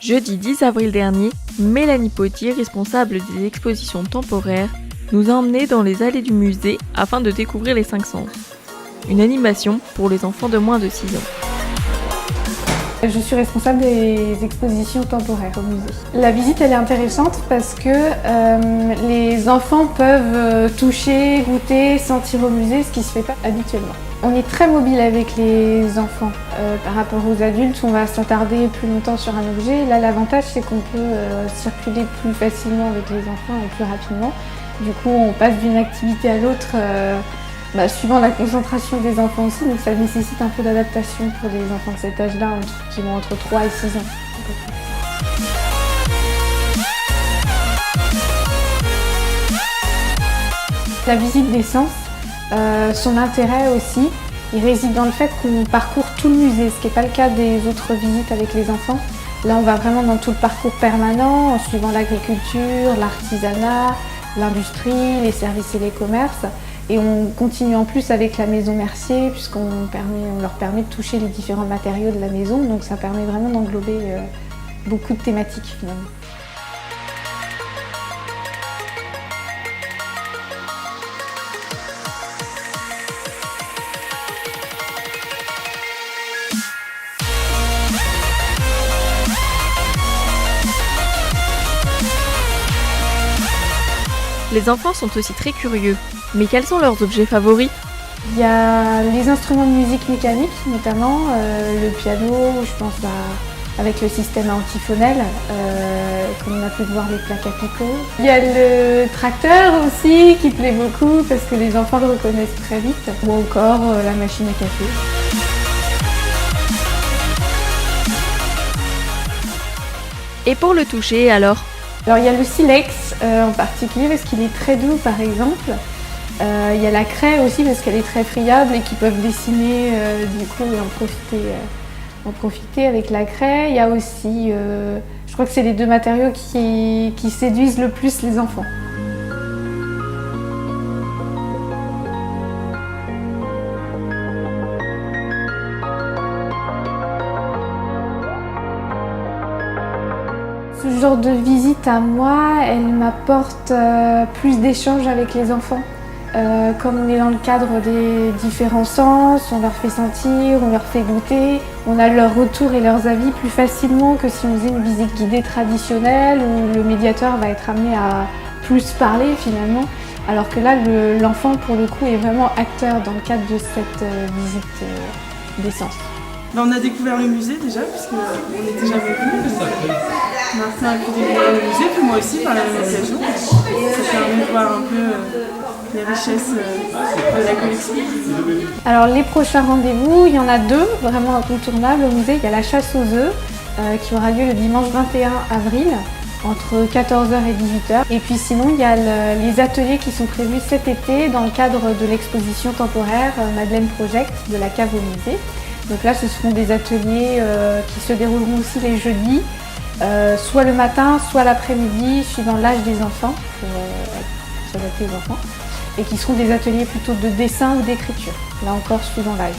Jeudi 10 avril dernier, Mélanie Potier, responsable des expositions temporaires, nous a emmenés dans les allées du musée afin de découvrir les 5 sens. Une animation pour les enfants de moins de 6 ans. Je suis responsable des expositions temporaires au musée. La visite elle est intéressante parce que les enfants peuvent toucher, goûter, sentir au musée, ce qui ne se fait pas habituellement. On est très mobile avec les enfants. Par rapport aux adultes, on va s'attarder plus longtemps sur un objet. Là, l'avantage, c'est qu'on peut circuler plus facilement avec les enfants et plus rapidement. Du coup, on passe d'une activité à l'autre suivant la concentration des enfants aussi. Donc ça nécessite un peu d'adaptation pour des enfants de cet âge-là, qui vont entre 3 et 6 ans. La visite des sens, son intérêt aussi, il réside dans le fait qu'on parcourt tout le musée, ce qui n'est pas le cas des autres visites avec les enfants. Là, on va vraiment dans tout le parcours permanent, en suivant l'agriculture, l'artisanat, l'industrie, les services et les commerces. Et on continue en plus avec la maison Mercier, puisqu'on leur permet de toucher les différents matériaux de la maison. Donc ça permet vraiment d'englober beaucoup de thématiques finalement. Les enfants sont aussi très curieux, mais quels sont leurs objets favoris ? Il y a les instruments de musique mécanique, notamment le piano, je pense avec le système antiphonel, comme on a pu le voir les plaques à picot. Il y a le tracteur aussi qui plaît beaucoup parce que les enfants le reconnaissent très vite, ou encore la machine à café. Et pour le toucher alors ? Alors il y a le silex en particulier parce qu'il est très doux par exemple. Il y a la craie aussi parce qu'elle est très friable et qu'ils peuvent dessiner du coup et en profiter avec la craie. Il y a aussi, je crois que c'est les deux matériaux qui séduisent le plus les enfants. Ce genre de visite à moi, elle m'apporte plus d'échanges avec les enfants. Comme on est dans le cadre des différents sens, on leur fait sentir, on leur fait goûter, on a leur retour et leurs avis plus facilement que si on faisait une visite guidée traditionnelle où le médiateur va être amené à plus parler finalement. Alors que là, l'enfant pour le coup est vraiment acteur dans le cadre de cette visite des sens. On a découvert le musée déjà, puisqu'on n'était jamais venu. Martin a pu découvrir le musée, puis moi aussi par la même occasion. Ça permet de voir un peu les richesses de la collection. Alors les prochains rendez-vous, il y en a 2 vraiment incontournables au musée. Il y a la chasse aux œufs qui aura lieu le dimanche 21 avril entre 14h et 18h. Et puis sinon, il y a les ateliers qui sont prévus cet été dans le cadre de l'exposition temporaire Madeleine Project de la cave au musée. Donc là, ce seront des ateliers qui se dérouleront aussi les jeudis, soit le matin, soit l'après-midi, suivant l'âge des enfants, pour s'adapter aux enfants, et qui seront des ateliers plutôt de dessin ou d'écriture, là encore suivant l'âge.